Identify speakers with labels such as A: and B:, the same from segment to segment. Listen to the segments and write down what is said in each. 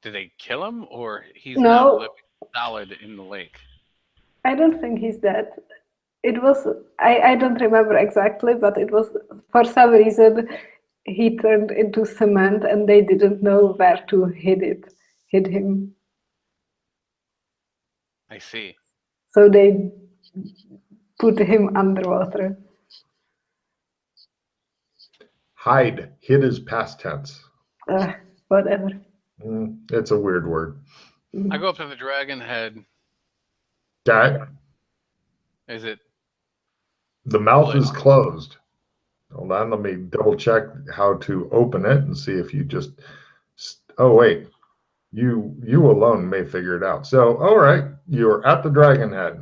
A: Did they kill him, or he's now
B: No,
A: living solid in the lake?
B: I don't think he's dead. It was, I don't remember exactly, but it was for some reason he turned into cement and they didn't know where to hid him.
A: I see.
B: So they put him underwater.
C: Hide. Hid is past tense.
B: Whatever.
C: It's a weird word.
A: I go up to the dragon head.
C: Okay.
A: Is it?
C: The mouth is closed. Hold on, let me double check how to open it and see if you just. Oh wait, you alone may figure it out. So all right, you're at the dragon head.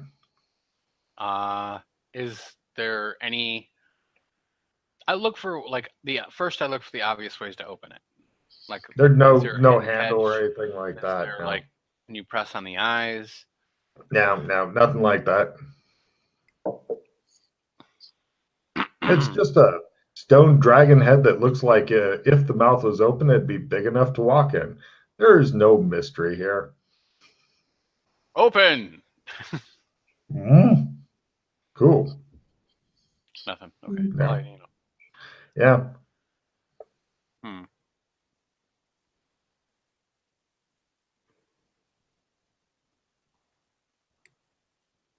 A: Is there any? I look for first. I look for the obvious ways to open it. Like
C: There's no
A: hidden
C: handle or
A: catch?
C: anything like
A: Is
C: that.
A: there,
C: No.
A: like, can you press on the eyes?
C: No, nothing like that. It's just a stone dragon head that looks like if the mouth was open, it'd be big enough to walk in. There is no mystery here.
A: Open.
C: Cool.
A: Nothing. Okay.
C: No.
A: Well,
C: Yeah.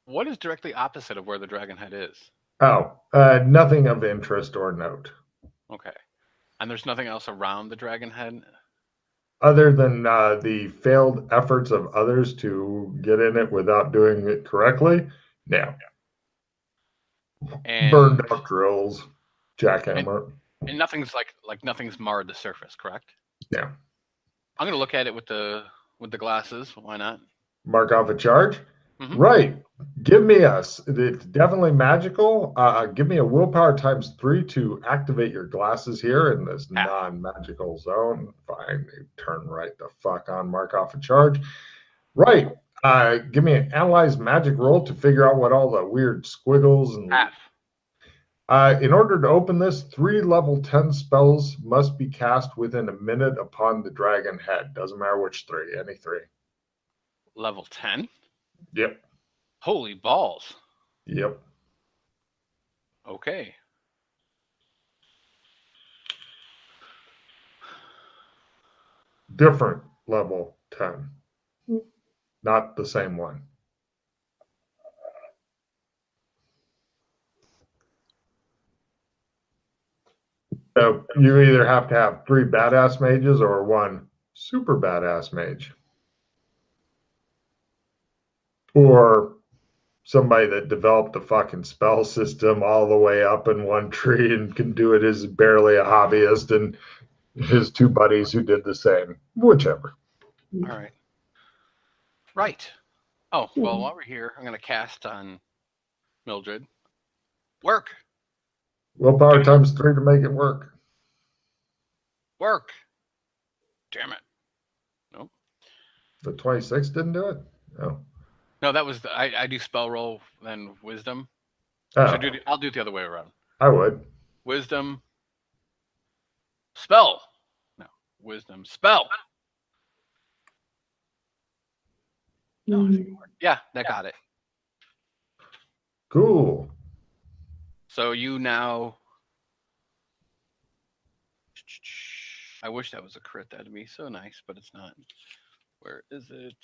A: What is directly opposite of where the dragon head is?
C: Oh, nothing of interest or note.
A: Okay. And there's nothing else around the dragon head?
C: Other than the failed efforts of others to get in it without doing it correctly? No.
A: And
C: burned out drills, jackhammer.
A: And nothing's nothing's marred the surface, correct?
C: Yeah.
A: I'm gonna look at it with the glasses. Why not?
C: Mark off a charge. Right. Give me it's definitely magical. Give me a willpower ×3 to activate your glasses here in this non-magical zone. Fine. Turn right the fuck on. Mark off a charge. Right. Give me an analyze magic roll to figure out what all the weird squiggles and. In order to open this, 3 level 10 spells must be cast within a minute upon the dragon head. Doesn't matter which 3, any 3.
A: Level 10?
C: Yep.
A: Holy balls.
C: Yep.
A: Okay.
C: Different level 10. Not the same one. So you either have to have 3 badass mages or 1 super badass mage. Or somebody that developed a fucking spell system all the way up in one tree and can do it as barely a hobbyist, and his 2 buddies who did the same. Whichever.
A: All right. Right. Oh, well, while we're here, I'm going to cast on Mildred. Work.
C: Willpower ×3 to make it work.
A: Work. Damn it. Nope.
C: The 26 didn't do it? No.
A: No, that was I do spell roll, then wisdom.
C: Oh.
A: I'll do it the other way around.
C: I would.
A: Wisdom. Spell. No. Wisdom. Spell. No, I think it worked. Yeah, that got it.
C: Cool.
A: So you now. I wish that was a crit. That'd be so nice, but it's not. Where is it?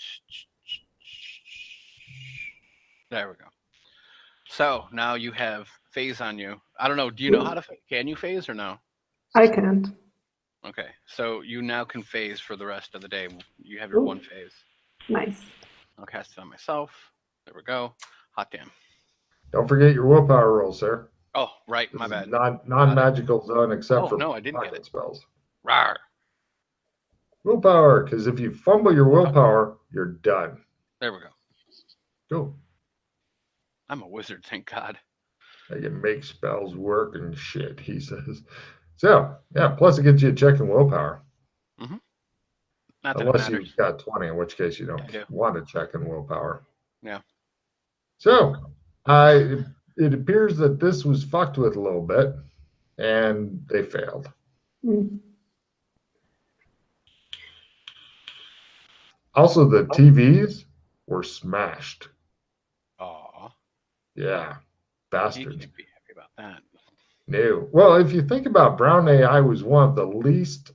A: There we go. So now you have phase on you. I don't know. Do you know how to? Can you phase or no?
B: I can't.
A: Okay, so you now can phase for the rest of the day. You have your 1 phase.
B: Nice.
A: I'll cast it on myself. There we go. Hot damn.
C: Don't forget your willpower roll, sir.
A: Oh, right. My bad.
C: Non-magical zone except for
A: no, I didn't get it.
C: Spells.
A: Rawr.
C: Willpower, because if you fumble your willpower, you're done.
A: There we go.
C: Cool.
A: I'm a wizard, thank God.
C: I can make spells work and shit, he says. So, yeah, plus it gets you a check in willpower. Unless you've got 20, in which case you don't want to check in willpower.
A: Yeah.
C: So, it appears that this was fucked with a little bit, and they failed. Also, the TVs were smashed.
A: Aw.
C: Yeah,
A: You
C: bastards.
A: can't be happy about that.
C: No. Well, if you think about Brown AI was one of the least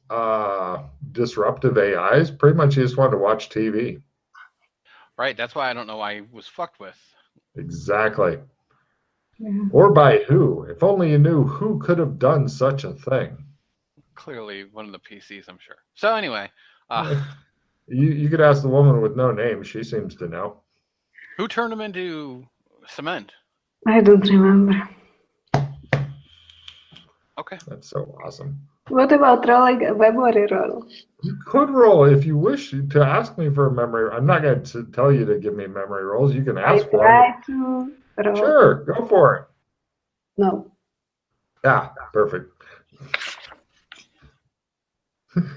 C: disruptive AIs, pretty much you just wanted to watch TV.
A: Right, that's why I don't know why he was fucked with.
C: Exactly.
B: Yeah.
C: Or by who. If only you knew who could have done such a thing.
A: Clearly one of the PCs, I'm sure. So anyway,
C: You could ask the woman with no name. She seems to know.
A: who turned him into cement?
B: I don't remember.
A: Okay.
C: That's so awesome.
B: What about rolling a memory roll?
C: You could roll if you wish to ask me for a memory. I'm not going to tell you to give me memory rolls. You can
B: I
C: ask for
B: try
C: them.
B: to roll.
C: Sure, go for it.
B: No.
C: Yeah, perfect.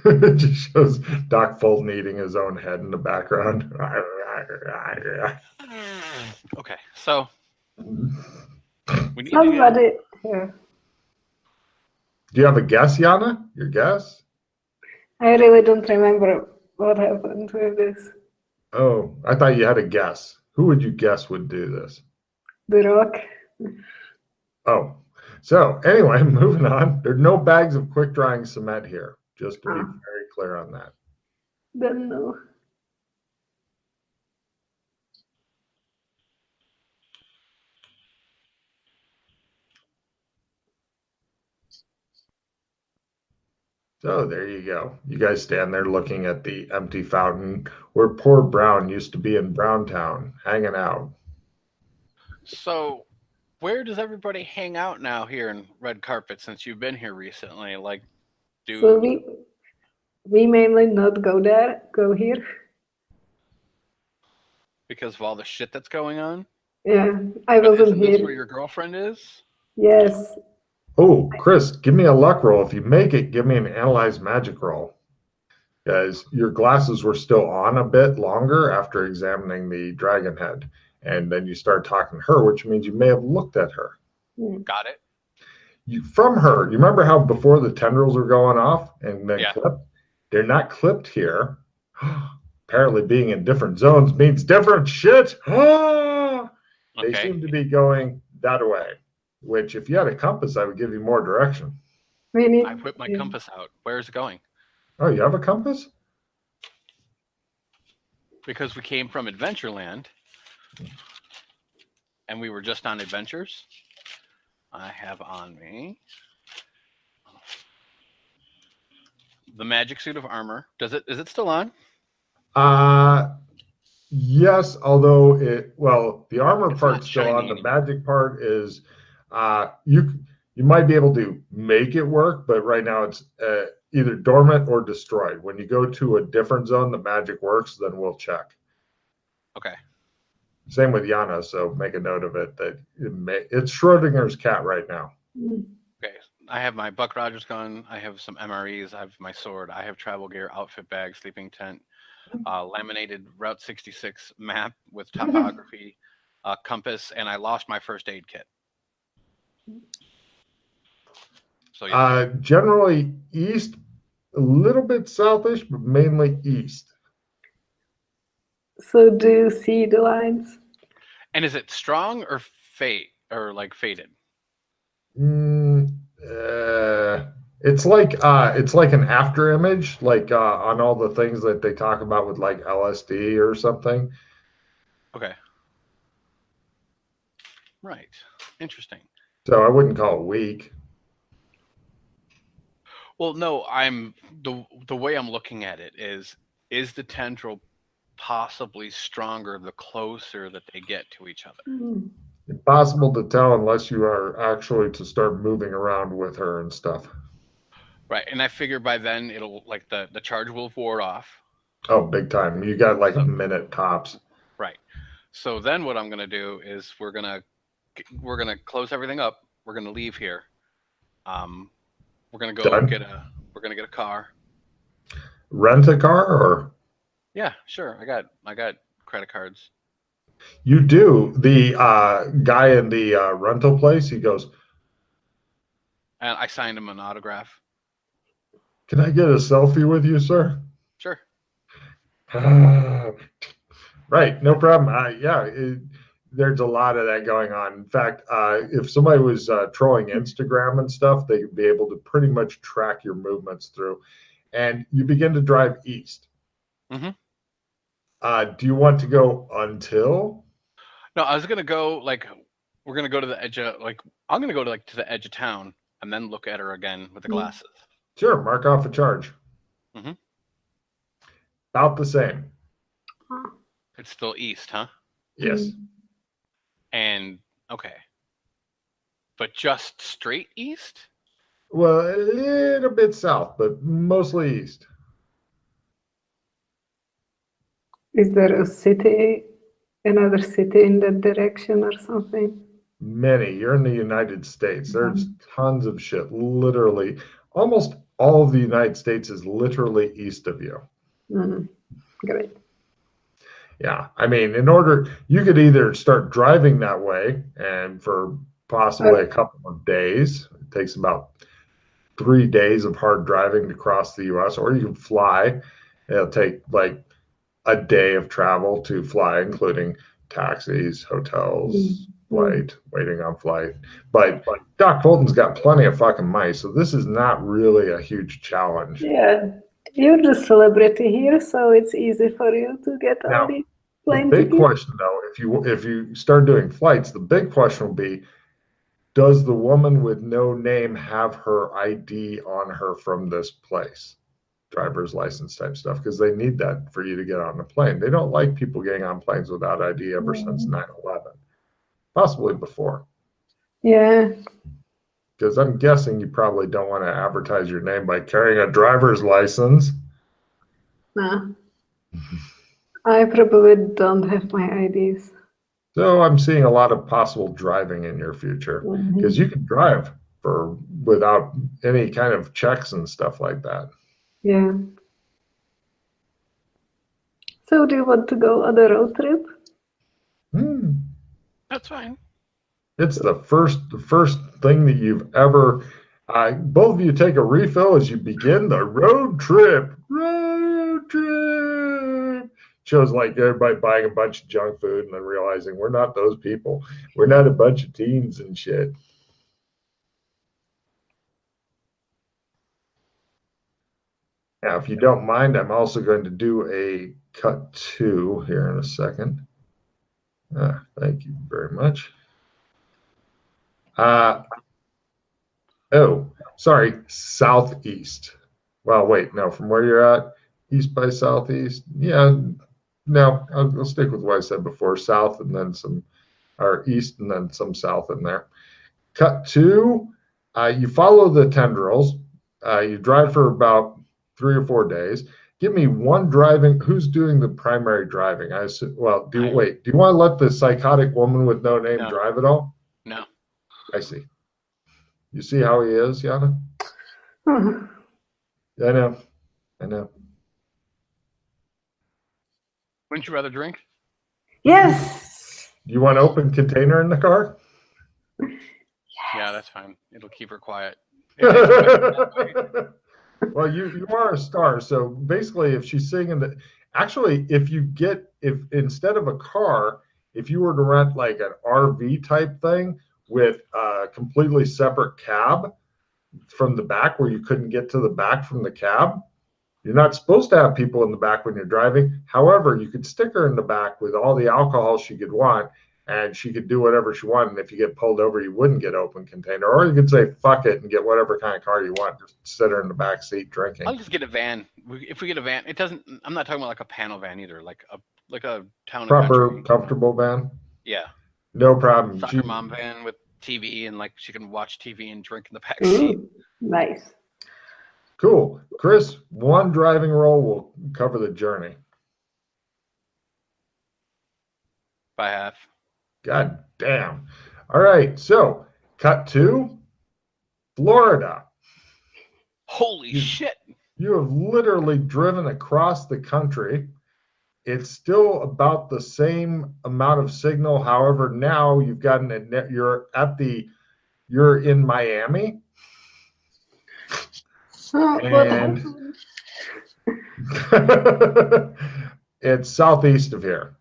C: It just shows Doc Fulton eating his own head in the background.
A: Okay, so we need to
B: Somebody here.
C: Do you have a guess, Yana? Your guess?
B: I really don't remember what happened with this.
C: Oh, I thought you had a guess. Who would you guess would do this?
B: The rock.
C: Oh, so anyway, moving on. There's no bags of quick drying cement here, just to be very clear on that.
B: Don't know.
C: So there you go. You guys stand there looking at the empty fountain where poor Brown used to be in Browntown, hanging out.
A: So where does everybody hang out now here in Red Carpet since you've been here recently? Like,
B: So we mainly not go there, go here.
A: because of all the shit that's going on?
B: Yeah, I
A: But
B: wasn't
A: isn't this
B: here.
A: where your girlfriend is?
B: Yes.
C: Oh, Chris, give me a luck roll. If you make it, give me an analyze magic roll. Guys, your glasses were still on a bit longer after examining the dragon head. And then you start talking to her, which means you may have looked at her.
A: Got it.
C: From her, you remember how before the tendrils were going off and then
A: Yeah.
C: clipped? They're not clipped here. Apparently, being in different zones means different shit. They
A: Okay.
C: seem to be going that way, which if you had a compass, I would give you more direction.
B: We need.
A: I whipped my compass out. Where is it going?
C: Oh, you have a compass?
A: Because we came from Adventureland and we were just on adventures. I have on me the magic suit of armor. Is it still on?
C: Yes, although the armor
A: It's
C: part's
A: not
C: still on.
A: shiny
C: The
A: anymore.
C: magic part is you might be able to make it work, but right now it's either dormant or destroyed. When you go to a different zone, the magic works, then we'll check.
A: Okay.
C: Same with Yana, so make a note of it that it's Schrodinger's cat right now.
A: Okay. I have my Buck Rogers gun. I have some MREs. I have my sword. I have travel gear, outfit bag, sleeping tent, laminated Route 66 map with topography, compass, and I lost my first aid kit. So yeah.
C: Generally east, a little bit southish, but mainly east.
B: So do you see the lines?
A: And is it strong or fade or like faded?
C: It's like an after image, like on all the things that they talk about with like LSD or something.
A: Okay. Right. Interesting.
C: So I wouldn't call it weak.
A: Well, no, I'm the way I'm looking at it is the tendril possibly stronger the closer that they get to each other?
C: Impossible to tell unless you are actually to start moving around with her and stuff.
A: Right, and I figure by then it'll like the charge will have wore off.
C: Oh, big time. You got like a minute tops.
A: Right. So then what I'm gonna do is we're gonna close everything up. We're gonna leave here. We're gonna go
C: Done.
A: get a car.
C: Rent a car or?
A: Yeah, sure. I got credit cards.
C: You do. The guy in the rental place, he goes,
A: And I signed him an autograph.
C: "Can I get a selfie with you, sir?"
A: Sure.
C: Right, no problem. There's a lot of that going on. In fact, if somebody was trolling Instagram and stuff, they would be able to pretty much track your movements through. And you begin to drive east.
A: Mm-hmm.
C: Do you want to go until?
A: No, I was gonna go we're gonna go to the edge of I'm gonna go to the edge of town and then look at her again with the glasses.
C: Sure, mark off a charge.
A: Mm-hmm.
C: About the same.
A: It's still east, huh?
C: Yes.
A: And okay, but just straight east?
C: Well, a little bit south, but mostly east.
B: Is there another city in that direction or something?
C: Many. You're in the United States. There's tons of shit. Literally, almost all of the United States is literally east of you.
B: Great.
C: Yeah. I mean, you could either start driving that way and for possibly a couple of days. It takes about 3 days of hard driving to cross the US, or you can fly. It'll take like a day of travel to fly, including taxis, hotels, flight, waiting on flight. But Doc Fulton's got plenty of fucking mice, so this is not really a huge challenge.
B: Yeah, you're the celebrity here, so it's easy for you to get all these plane
C: tickets. The big question, though, if you start doing flights, the big question will be, does the woman with no name have her ID on her from this place? Driver's license type stuff, because they need that for you to get on the plane. They don't like people getting on planes without ID ever since 9/11, possibly before.
B: Yeah.
C: Because I'm guessing you probably don't want to advertise your name by carrying a driver's license.
B: No. I probably don't have my IDs.
C: So I'm seeing a lot of possible driving in your future, because you can drive without any kind of checks and stuff like that.
B: Yeah. So do you want to go on a road trip?
A: That's fine.
C: It's the first thing that you've ever. Both of you take a refill as you begin the road trip. Road trip. Shows like everybody buying a bunch of junk food and then realizing we're not those people. We're not a bunch of teens and shit. Now, if you don't mind, I'm also going to do a cut 2 here in a second. Thank you very much. Oh, sorry, southeast. Well, wait, no, from where you're at, east by southeast. Yeah, no, I'll stick with what I said before, south and then or east and then some south in there. Cut 2, you follow the tendrils. You drive for about 3 or 4 days. Give me one driving. Who's doing the primary driving? Do you want to let the psychotic woman with no name drive at all?
A: No.
C: I see. You see how he is, Yana? I know.
A: Wouldn't you rather drink?
B: Yes.
C: You want open container in the car?
B: Yes.
A: Yeah, that's fine. It'll keep her quiet.
C: Well, you are a star. So basically, if she's singing if instead of a car, if you were to rent like an RV type thing with a completely separate cab from the back where you couldn't get to the back from the cab, you're not supposed to have people in the back when you're driving. However, you could stick her in the back with all the alcohol she could want, and she could do whatever she wanted. And if you get pulled over, you wouldn't get open container. Or you could say, fuck it, and get whatever kind of car you want. Just sit her in the back seat drinking.
A: I'll just get a van. If we get a van, it doesn't, I'm not talking about like a panel van either, like a town
C: proper,
A: and
C: comfortable van?
A: Yeah.
C: No problem.
A: Soccer mom van with TV, and like she can watch TV and drink in the back seat.
B: Nice.
C: Cool. Chris, one driving roll will cover the journey.
A: By half.
C: God damn. All right. So, cut 2, Florida.
A: Holy shit.
C: You have literally driven across the country. It's still about the same amount of signal. However, now you've gotten you're in Miami. And It's southeast of here.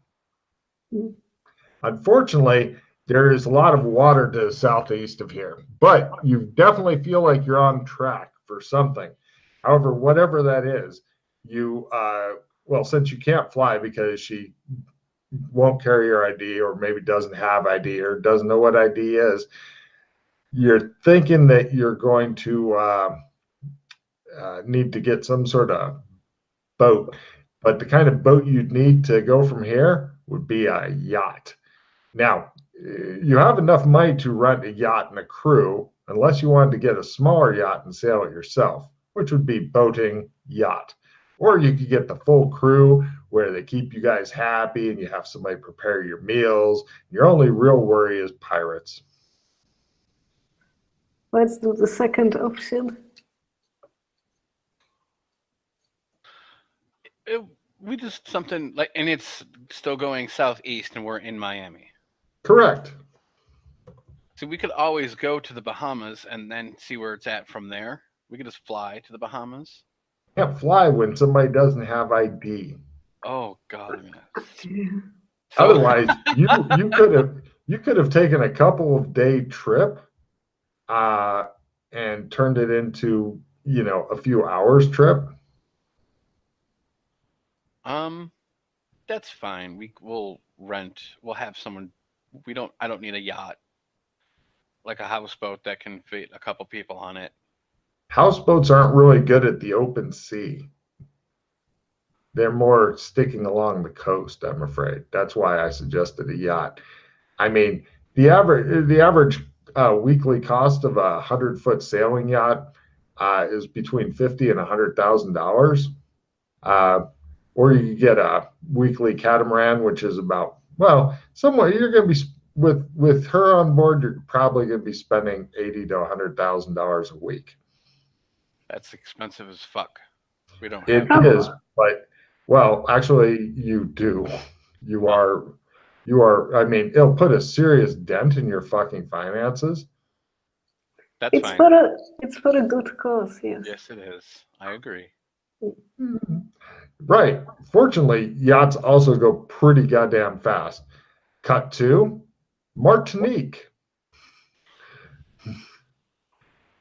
C: Unfortunately, there is a lot of water to the southeast of here, but you definitely feel like you're on track for something. However, whatever that is, you, well, since you can't fly because she won't carry your ID or maybe doesn't have ID or doesn't know what ID is, you're thinking that you're going to need to get some sort of boat. But the kind of boat you'd need to go from here would be a yacht. Now, you have enough money to rent a yacht and a crew, unless you wanted to get a smaller yacht and sail it yourself, which would be boating yacht. Or you could get the full crew where they keep you guys happy and you have somebody prepare your meals. Your only real worry is pirates.
B: Let's do the second option.
A: We just something like, and it's still going southeast and we're in Miami.
C: Correct.
A: So we could always go to the Bahamas and then see where it's at from there. We could just fly to the Bahamas.
C: Can't fly when somebody doesn't have ID.
A: Oh God!
B: Yeah.
C: Otherwise, you could have taken a couple of day trip, and turned it into a few hours trip.
A: That's fine. We'll rent. We'll have someone. I don't need a yacht. Like a houseboat that can fit a couple people on it.
C: Houseboats aren't really good at the open sea. They're more sticking along the coast, I'm afraid. That's why I suggested a yacht. I mean, the average weekly cost of a 100-foot sailing yacht is between $50,000 and $100,000. Or you can get a weekly catamaran, which is about, well, somewhere you're going to be with her on board, you're probably going to be spending $80,000 to $100,000 a week.
A: That's expensive as fuck. We don't.
C: It is, but well, actually, you do. You are. I mean, it'll put a serious dent in your fucking finances.
A: That's
B: it's
A: fine.
B: It's for a good cause. Yes.
A: Yes, it is. I agree.
C: Right. Fortunately, yachts also go pretty goddamn fast. Cut to Martinique.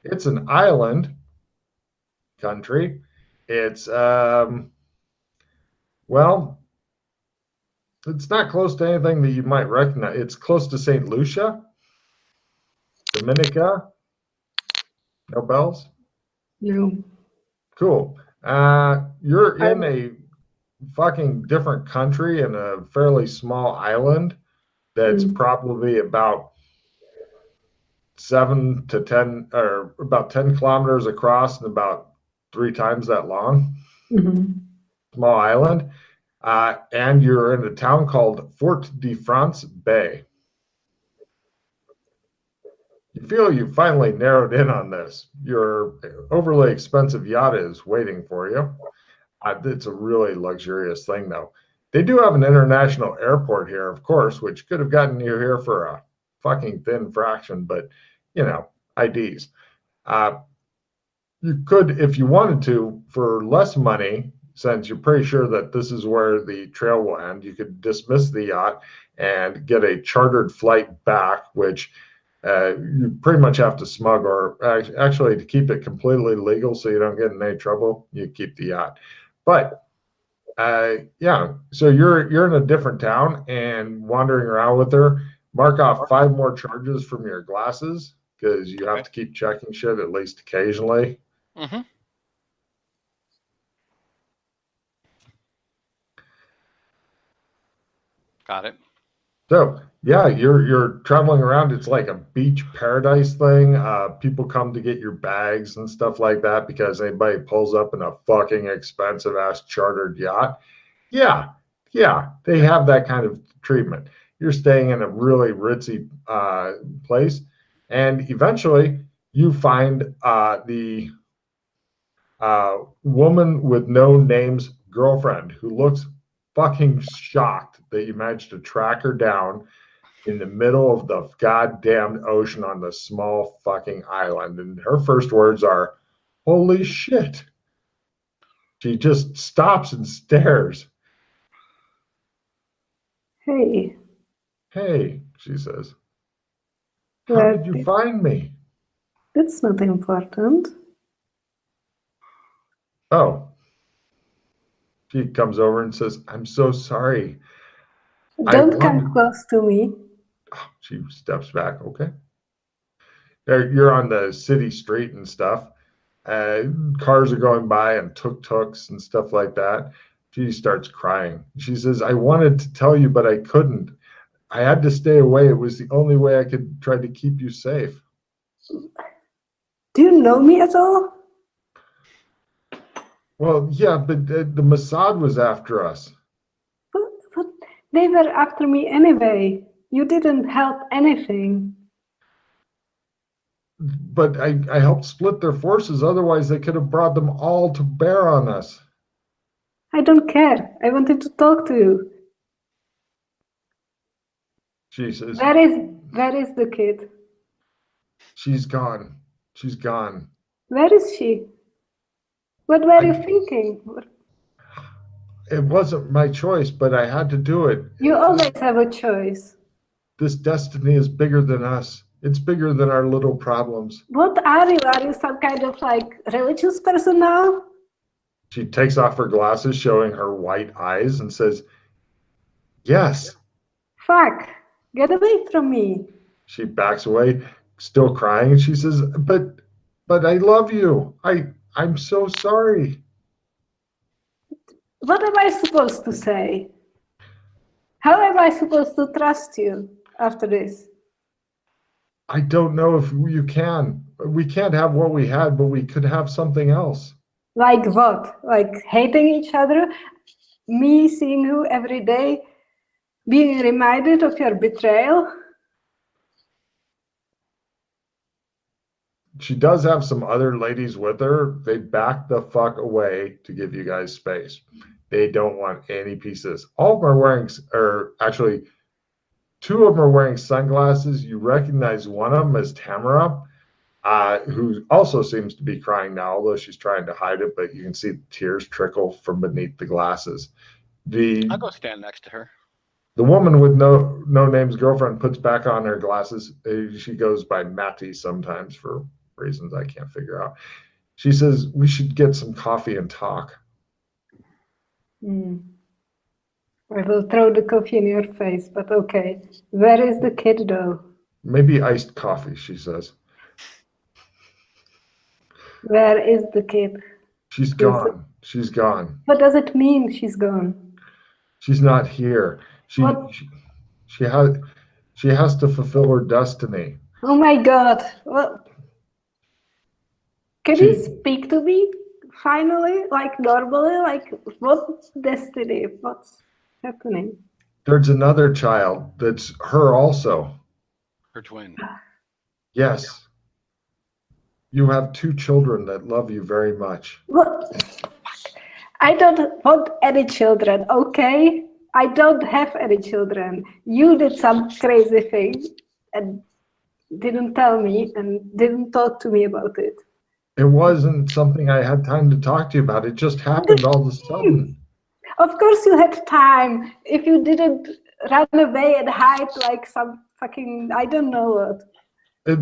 C: It's an island country. It's well, it's not close to anything that you might recognize. It's close to St. Lucia, Dominica. No bells?
B: No.
C: Cool. You're in a fucking different country in a fairly small island that's probably about 7 to 10 or about 10 kilometers across and about 3 times that long. Small island. And you're in a town called Fort de France Bay. You feel you finally narrowed in on this. Your overly expensive yacht is waiting for you. It's a really luxurious thing, though. They do have an international airport here, of course, which could have gotten you here for a fucking thin fraction, but, IDs. You could, if you wanted to, for less money, since you're pretty sure that this is where the trail will end, you could dismiss the yacht and get a chartered flight back, which you pretty much have to smuggle, or actually to keep it completely legal so you don't get in any trouble, you keep the yacht. But yeah, so you're in a different town and wandering around with her. Mark off 5 more charges from your glasses because you have to keep checking shit at least occasionally.
A: Got it.
C: So yeah, you're traveling around. It's like a beach paradise thing. People come to get your bags and stuff like that because anybody pulls up in a fucking expensive ass chartered yacht. Yeah, they have that kind of treatment. You're staying in a really ritzy place, and eventually you find the woman with no name's girlfriend who looks fucking shocked that you managed to track her down in the middle of the goddamn ocean on this small fucking island. And her first words are, "Holy shit." She just stops and stares.
B: Hey,
C: Hey, she says. How
B: where
C: did you
B: did...
C: find me?
B: That's not important.
C: Oh, she comes over and says, I'm so sorry. I
B: Don't come
C: wanted,
B: close to me.
C: she steps back. Okay. You're on the city street and stuff. Uh, Cars are going by and tuk-tuks and stuff like that. She starts crying. She says, I wanted to tell you, but I couldn't. I had to stay away. It was the only way I could try to keep you safe.
B: Do you know me at all?
C: Well, yeah, but the Mossad was after us.
B: But they were after me anyway. You didn't help anything.
C: But I helped split their forces. Otherwise, they could have brought them all to bear on us.
B: I don't care. I wanted to talk to you.
C: She says,
B: Where is the kid?
C: she's gone. She's gone.
B: Where is she? What were you thinking?
C: It wasn't my choice, but I had to do it.
B: You always have a choice.
C: This destiny is bigger than us. It's bigger than our little problems.
B: What are you? Are you some kind of like religious person now?
C: She takes off her glasses, showing her white eyes, and says, yes.
B: Fuck. Get away from me.
C: She backs away, still crying, and she says, but I love you. I'm so sorry.
B: What am I supposed to say? How am I supposed to trust you after this?
C: I don't know if you can. We can't have what we had, but we could have something else.
B: Like what? Like hating each other? Me seeing you every day? Being reminded of your betrayal?
C: She does have some other ladies with her. They back the fuck away to give you guys space. They don't want any pieces. All of them are wearing, or actually, two of them are wearing sunglasses. You recognize one of them as Tamara, who also seems to be crying now, although she's trying to hide it, but you can see the tears trickle from beneath the glasses.
A: I'll go stand next to her.
C: The woman with no name's girlfriend puts back on her glasses. She goes by Matty sometimes for reasons I can't figure out. She says, we should get some coffee and talk.
B: I will throw the coffee in your face, but okay. Where is the kid though?
C: Maybe iced coffee, she says.
B: Where is the kid?
C: She's gone. She's gone.
B: What does it mean she's gone?
C: She's not here. She has to fulfill her destiny.
B: Oh my God. Well, can you speak to me finally? Like normally? Like what destiny? What's happening?
C: There's another child that's her also.
A: Her twin.
C: Yes. You have two children that love you very much.
B: What? I don't want any children, okay? I don't have any children. You did some crazy thing and didn't tell me and didn't talk to me about it.
C: It wasn't something I had time to talk to you about. It just happened all of a sudden.
B: Of course you had time. If you didn't run away and hide like some fucking, I don't know what.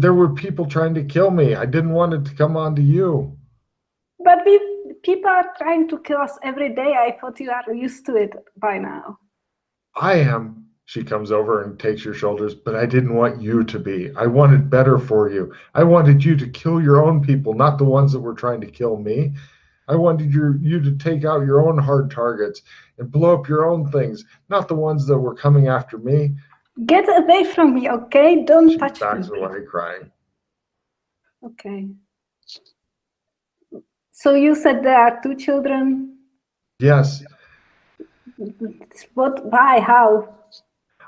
C: There were people trying to kill me. I didn't want it to come on to you.
B: But people are trying to kill us every day. I thought you are used to it by now.
C: I am. She comes over and takes your shoulders, but I didn't want you to be. I wanted better for you. I wanted you to kill your own people, not the ones that were trying to kill me. I wanted you to take out your own hard targets and blow up your own things, not the ones that were coming after me.
B: Get away from me, okay? Don't touch me.
C: She backs away crying.
B: Okay. So you said there are two children?
C: Yes.
B: What? Why? How?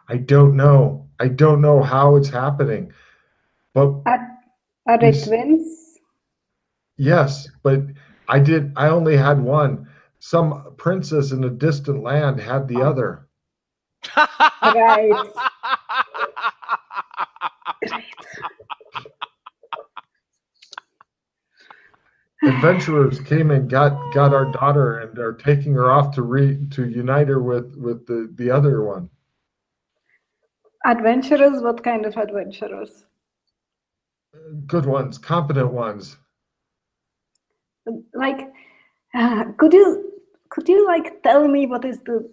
C: I don't know. I don't know how it's happening. But
B: are they twins?
C: Yes, but I only had one. Some princess in a distant land had the other.
B: Right.
C: Adventurers came and got our daughter and are taking her off to unite her with the other one.
B: Adventurers? What kind of adventurers?
C: Good ones, competent ones.
B: Like, could you like tell me what is the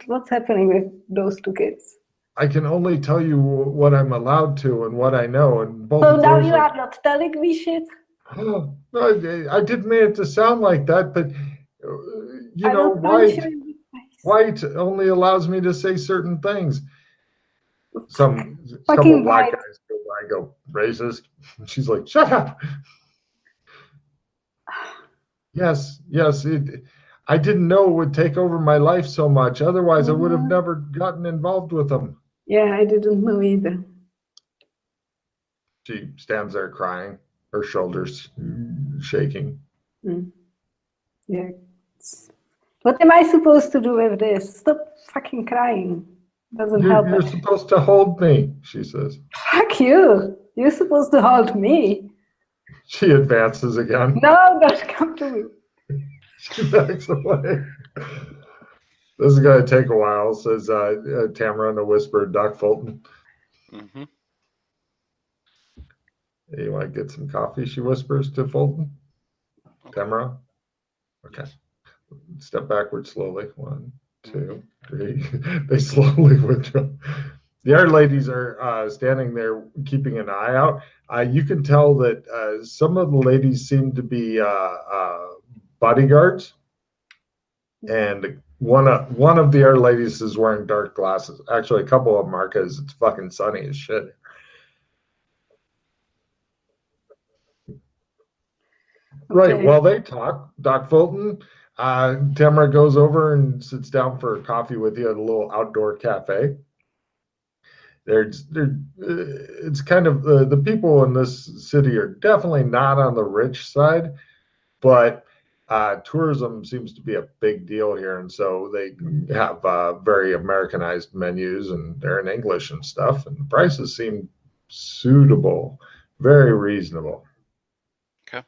B: what's happening with those two kids?
C: I can only tell you what I'm allowed to and what I know, and both
B: So
C: of
B: now
C: those
B: you are not telling me shit.
C: No, I didn't mean it to sound like that, but you
B: I
C: know,
B: will punch you in the face.
C: white only allows me to say certain things. Some
B: Fucking
C: black
B: white.
C: guys go by and go racist. She's like, shut up. Yes, I didn't know it would take over my life so much. Otherwise, I would have never gotten involved with them.
B: Yeah, I didn't know either.
C: She stands there crying, her shoulders shaking.
B: Yeah. What am I supposed to do with this? Stop fucking crying. Doesn't help.
C: You're supposed to hold me, she says.
B: Fuck you. You're supposed to hold me.
C: She advances again.
B: No, don't come to me.
C: She backs away. This is going to take a while, says Tamara in a whisper, Doc Fulton.
A: Mm-hmm.
C: Hey, you want to get some coffee? She whispers to Fulton. Okay. Tamara? Okay. Yes. Step backward slowly. 1, 2, 3. They slowly withdraw. The other ladies are standing there keeping an eye out. You can tell that some of the ladies seem to be bodyguards. And one of the other ladies is wearing dark glasses. Actually, a couple of them are because it's fucking sunny as shit. Okay. Right. While they talk, Doc Fulton, Tamara goes over and sits down for coffee with you at a little outdoor cafe. It's kind of the people in this city are definitely not on the rich side, but tourism seems to be a big deal here, and so they have very Americanized menus, and they're in English and stuff, and the prices seem suitable, very reasonable.
A: Okay.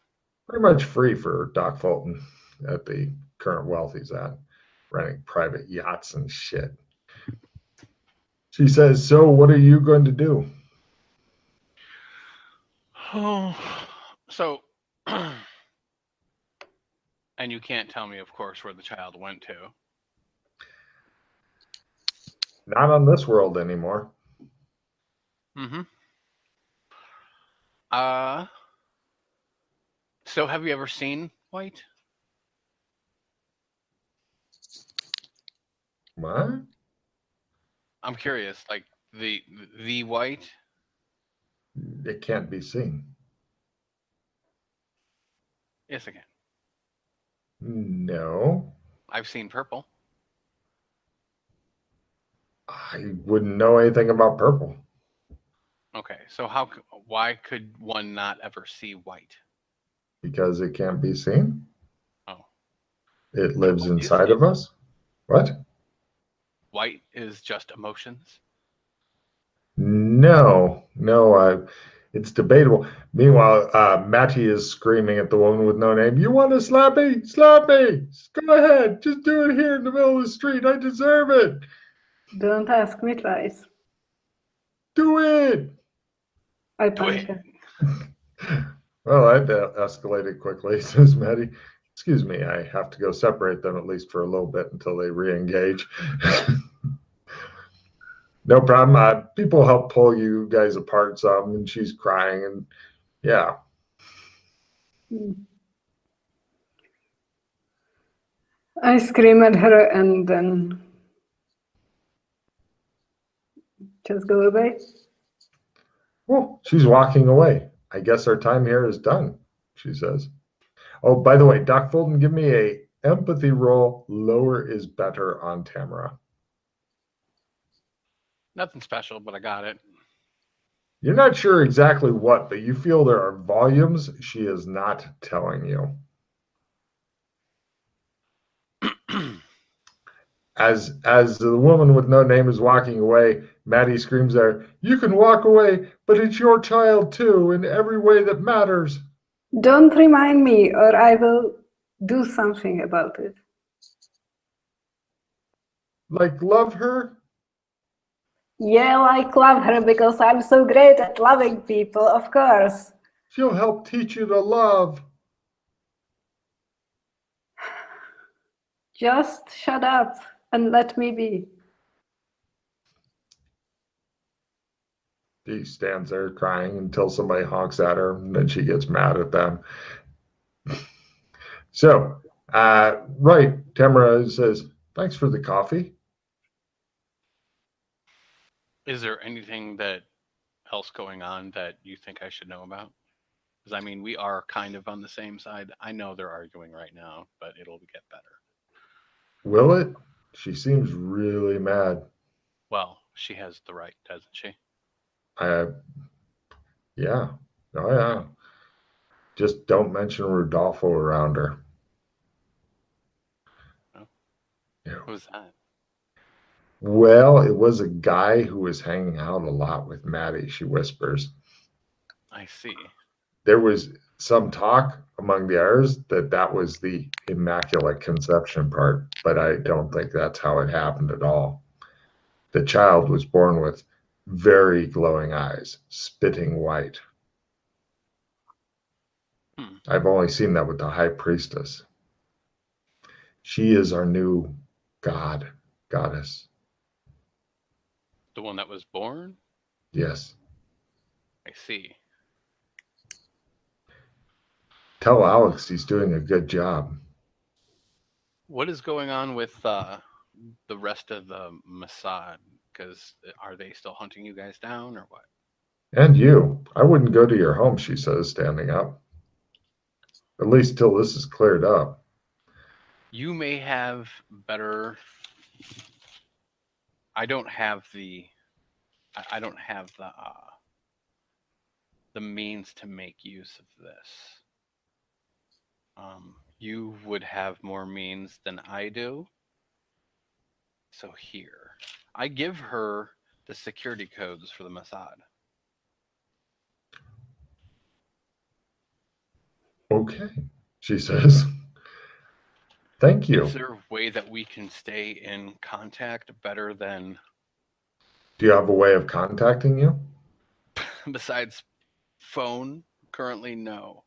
C: Pretty much free for Doc Fulton at the current wealth he's at, renting private yachts and shit. She says, so what are you going to do?
A: Oh, so, and you can't tell me, of course, where the child went to.
C: Not on this world anymore.
A: Mm-hmm. So have you ever seen White?
C: What?
A: I'm curious, like the White?
C: It can't be seen.
A: Yes, I can.
C: No.
A: I've seen purple.
C: I wouldn't know anything about purple.
A: Okay, so why could one not ever see white?
C: Because it can't be seen.
A: Oh.
C: It lives inside of us. What?
A: White is just emotions?
C: No, it's debatable. Meanwhile, Matty is screaming at the woman with no name. You want to slap me? Slap me! Go ahead. Just do it here in the middle of the street. I deserve it.
B: Don't ask me twice.
C: Do it.
B: I punch him.
C: Well, that escalated quickly, says Matty. Excuse me, I have to go separate them at least for a little bit until they re-engage. No problem. People help pull you guys apart some, and she's crying, and yeah.
B: I scream at her and then just go away.
C: Well, she's walking away. I guess our time here is done, she says. Oh, by the way, Doc Fulton, give me a empathy roll. Lower is better on Tamara.
A: Nothing special, but I got it.
C: You're not sure exactly what, but you feel there are volumes she is not telling you. As the woman with no name is walking away, Maddie screams there, you can walk away, but it's your child too, in every way that matters.
B: Don't remind me, or I will do something about it.
C: Like love her?
B: Yeah, like love her because I'm so great at loving people, of course.
C: She'll help teach you to love.
B: Just shut up and let me be.
C: She stands there crying until somebody honks at her, and then she gets mad at them. So, right, Tamara says, thanks for the coffee.
A: Is there anything that else going on that you think I should know about? Because I mean, we are kind of on the same side. I know they're arguing right now, but it'll get better.
C: Will it? She seems really mad.
A: Well, she has the right, doesn't she?
C: Yeah. Oh, yeah. Just don't mention Rodolfo around her.
A: No.
C: Yeah.
A: Who's that?
C: Well, it was a guy who was hanging out a lot with Maddie, she whispers.
A: I see.
C: There was some talk among the others that was the Immaculate Conception part, but I don't think that's how it happened at all. The child was born with very glowing eyes, spitting white. I've only seen that with the high priestess. She is our new goddess.
A: The one that was born?
C: Yes.
A: I see.
C: Tell Alex he's doing a good job.
A: What is going on with the rest of the Mossad? Because are they still hunting you guys down or what?
C: And you. I wouldn't go to your home, she says, standing up. At least till this is cleared up.
A: You may have better. I don't have the means to make use of this. You would have more means than I do. So here, I give her the security codes for the Mossad.
C: Okay, she says. Thank you.
A: Is there a way that we can stay in contact better than?
C: Do you have a way of contacting you?
A: Besides phone, currently no.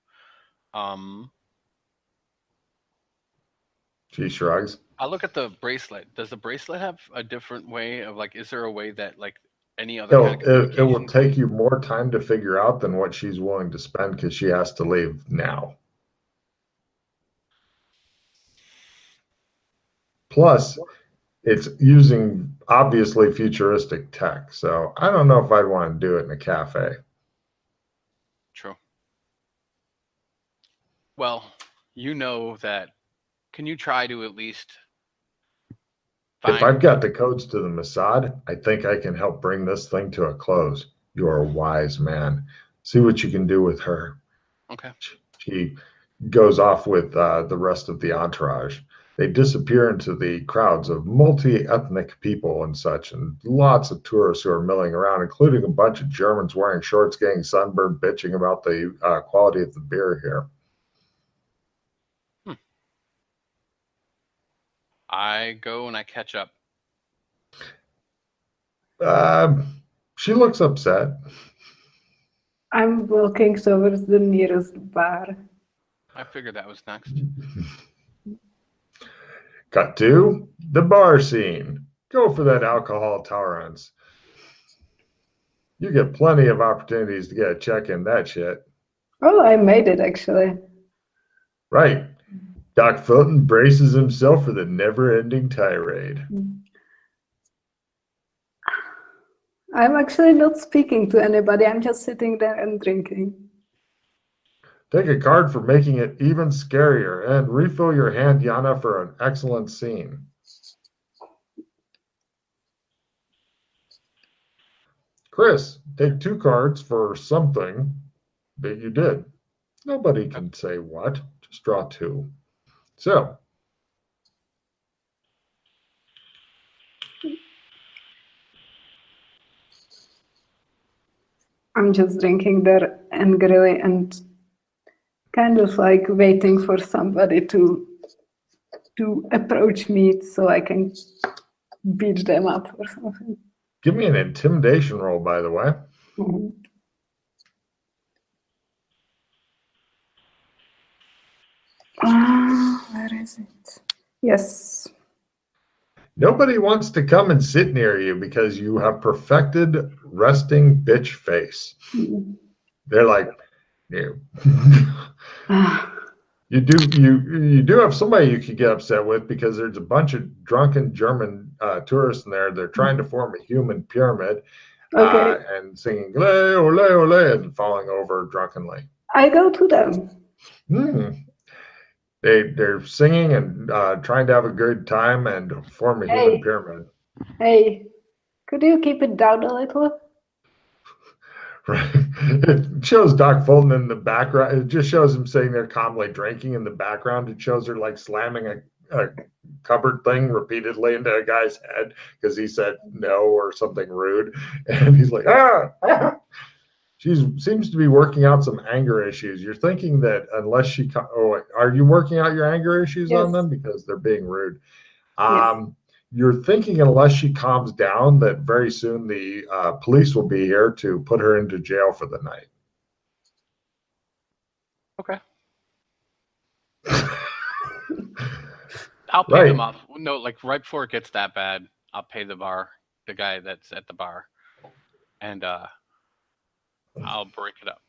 C: She shrugs.
A: I look at the bracelet. Does the bracelet have a different way of like? Is there a way that like any other kind of communication?
C: It will take you more time to figure out than what she's willing to spend because she has to leave now. Plus, it's using obviously futuristic tech. So I don't know if I'd want to do it in a cafe.
A: True. Well, you know that. Can you try to at least
C: If I've got the codes to the Mossad, I think I can help bring this thing to a close. You are a wise man. See what you can do with her.
A: Okay.
C: She goes off with the rest of the entourage. They disappear into the crowds of multi-ethnic people and such, and lots of tourists who are milling around, including a bunch of Germans wearing shorts, getting sunburned, bitching about the quality of the beer here.
A: I go and I catch up.
C: She looks upset.
B: I'm walking towards the nearest bar.
A: I figured that was next.
C: Cut to the bar scene. Go for that alcohol tolerance. You get plenty of opportunities to get a check in that shit.
B: Oh, I made it actually.
C: Right. Doc Fulton braces himself for the never-ending tirade.
B: I'm actually not speaking to anybody. I'm just sitting there and drinking.
C: Take a card for making it even scarier and refill your hand, Yana, for an excellent scene. Chris, take 2 cards for something that you did. Nobody can say what. Just draw 2. So,
B: I'm just drinking there angrily and kind of like waiting for somebody to approach me so I can beat them up or something.
C: Give me an intimidation roll, by the way.
B: Mhm. Where is it? Yes.
C: Nobody wants to come and sit near you because you have perfected resting bitch face. They're like, you. You do have somebody you could get upset with because there's a bunch of drunken German tourists in there. They're trying to form a human pyramid
B: Okay.
C: and singing ole ole ole and falling over drunkenly.
B: I go to them.
C: They're singing and trying to have a good time and form a human pyramid.
B: Hey, could you keep it down a little?
C: Right. It shows Doc Fulton in the background. It just shows him sitting there calmly drinking in the background. It shows her like slamming a cupboard thing repeatedly into a guy's head because he said no or something rude. And he's like, ah. She seems to be working out some anger issues. You're thinking that unless she, are you working out your anger issues on them because they're being rude?
B: Yes.
C: You're thinking unless she calms down that very soon the police will be here to put her into jail for the night.
A: Okay. I'll pay them off. No, like right before it gets that bad, I'll pay the guy that's at the bar, and I'll break it up.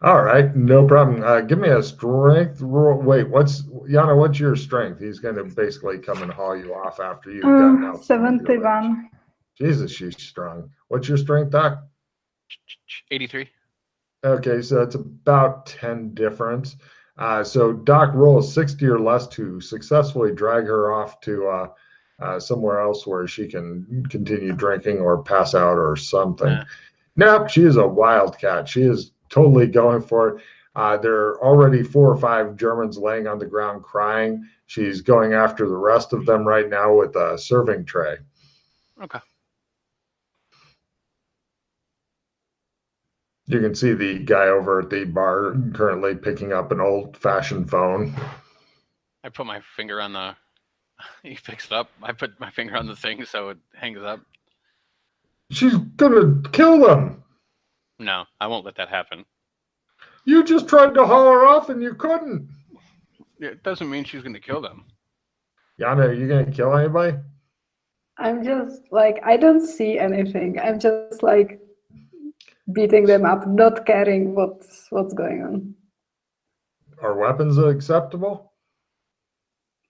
C: All right, no problem. Give me a strength roll. Wait, what's your strength? He's going to basically come and haul you off after you've gotten out.
B: 71.
C: Jesus, she's strong. What's your strength, Doc?
A: 83.
C: Okay, so it's about 10 difference. So Doc rolls 60 or less to successfully drag her off to somewhere else where she can continue drinking or pass out or something. Nope, she is a wildcat. She is totally going for it. There are already 4 or 5 Germans laying on the ground crying. She's going after the rest of them right now with a serving tray.
A: Okay.
C: You can see the guy over at the bar currently picking up an old-fashioned phone.
A: I put my finger on the... He picks it up. I put my finger on the thing so it hangs up.
C: She's gonna kill them.
A: No, I won't let that happen.
C: You just tried to haul her off and you couldn't.
A: It doesn't mean she's going to kill them.
C: Yana, are you going to kill anybody?
B: I'm just like, I don't see anything. I'm just like beating them up, not caring what's going on.
C: Are weapons acceptable?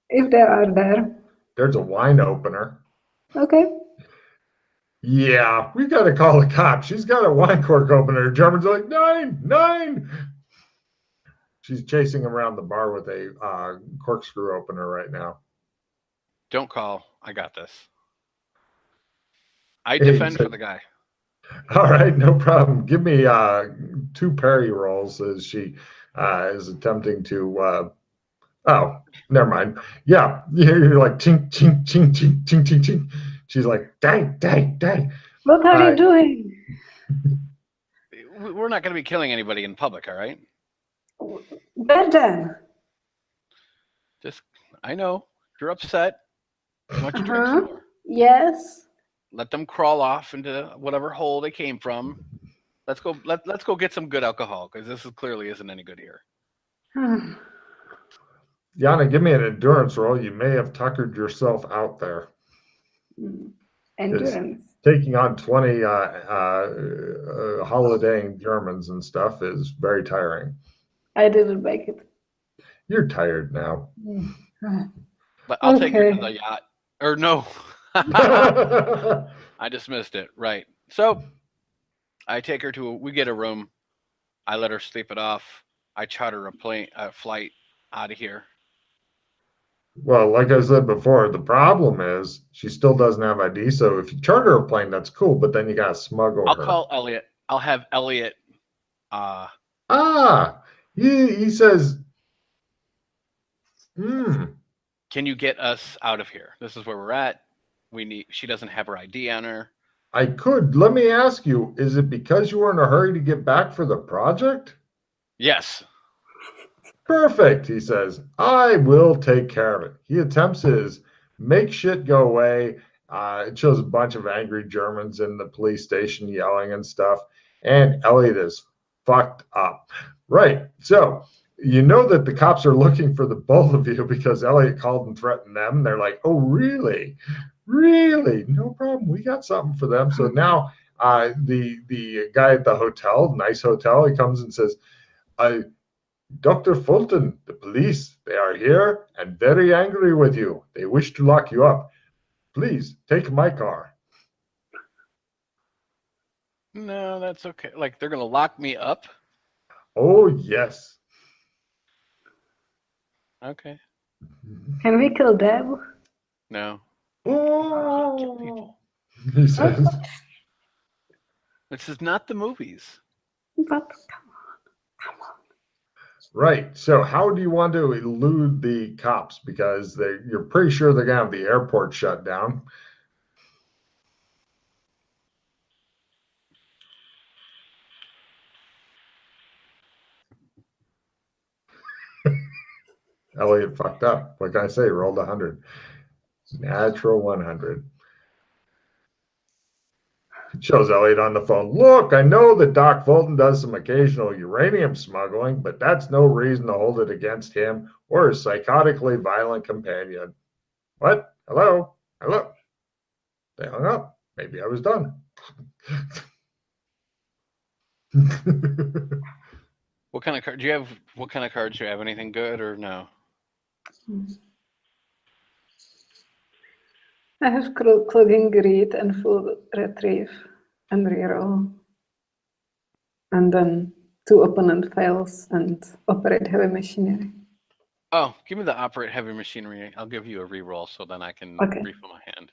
B: If there are there.
C: There's a wine opener.
B: Okay.
C: Yeah, we got to call the cops. She's got a wine cork opener. Germans are like, 9. She's chasing around the bar with a corkscrew opener right now.
A: Don't call. I got this. I defend for the guy.
C: All right, no problem. Give me 2 parry rolls as she is attempting to. Oh, never mind. Yeah, you're like ching, ching, ching, ching, ching, ching, ching. She's like, dang.
B: What are you doing?
A: We're not going to be killing anybody in public, all right?
B: Where then?
A: I know. You're upset. You want your drinks more.
B: Yes.
A: Let them crawl off into whatever hole they came from. Let's go. Let's go get some good alcohol because this clearly isn't any good here.
C: Yana, give me an endurance roll. You may have tuckered yourself out there.
B: Endurance.
C: Taking on 20 holidaying Germans and stuff is very tiring.
B: I didn't make it.
C: You're tired now.
A: But I'll take her to the yacht. Or no. I dismissed it. Right. So I take her we get a room. I let her sleep it off. I charter a flight out of here.
C: Well, like I said before, the problem is she still doesn't have ID. So if you charter a plane, that's cool. But then you got to smuggle her.
A: I'll call Elliot. I'll have Elliot.
C: He says,
A: Can you get us out of here? This is where we're at. She doesn't have her ID on her.
C: I could. Let me ask you, is it because you were in a hurry to get back for the project?
A: Yes.
C: Perfect, he says. I will take care of it. He attempts his make shit go away. It shows a bunch of angry Germans in the police station yelling and stuff. And Elliot is fucked up. Right. So you know that the cops are looking for the both of you because Elliot called and threatened them. They're like, oh, really? Really? No problem. We got something for them. So now the guy at the hotel, nice hotel, he comes and says, Dr. Fulton, the police, they are here and very angry with you. They wish to lock you up. Please take my car.
A: No, that's okay. Like, they're going to lock me up?
C: Oh, yes.
A: Okay.
B: Can we kill Deb?
A: No.
C: Oh,
A: Kill people.
C: he says.
A: This is not the movies.
B: But
C: Right. So how do you want to elude the cops? Because you're pretty sure they're going to have the airport shut down. Elliot fucked up. Like I say, rolled 100. Natural 100. Shows Elliot on the phone. Look, I know that Doc Fulton does some occasional uranium smuggling, but that's no reason to hold it against him or his psychotically violent companion. What? Hello? Hello? They hung up. Maybe I was done.
A: What kind of card do you have? What kind of cards do you have? Anything good or no?
B: I have clogging greed and full retrieve and reroll. And then 2 opponent fails and operate heavy machinery.
A: Oh, give me the operate heavy machinery. I'll give you a reroll so then I can refill my hand.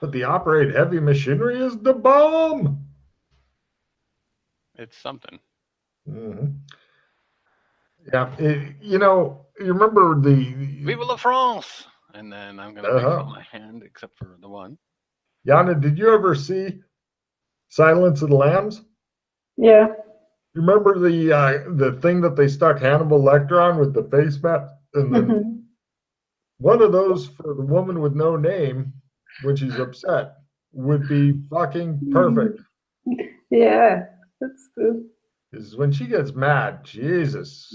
C: But the operate heavy machinery is the bomb.
A: It's something.
C: Mm-hmm. Yeah, you remember the
A: Vive la France! And then I'm going to refill my hand, except for the one.
C: Yana, did you ever see Silence of the Lambs?
B: Yeah.
C: You remember the thing that they stuck Hannibal Lecter on with the face mask? And then one of those for the woman with no name when she's upset would be fucking perfect.
B: Yeah, that's true.
C: Because when she gets mad, Jesus.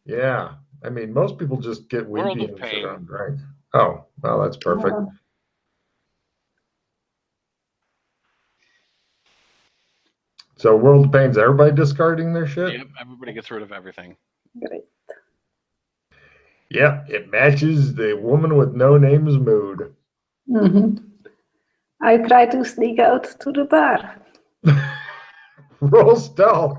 C: Yeah. I mean, most people just get weepy and sit on drink. Oh, well, that's perfect. So World of Pain's everybody discarding their shit?
A: Yep, everybody gets rid of everything.
B: Great.
C: Yep, it matches the woman with no name's mood.
B: I try to sneak out to the bar.
C: Roll stealth.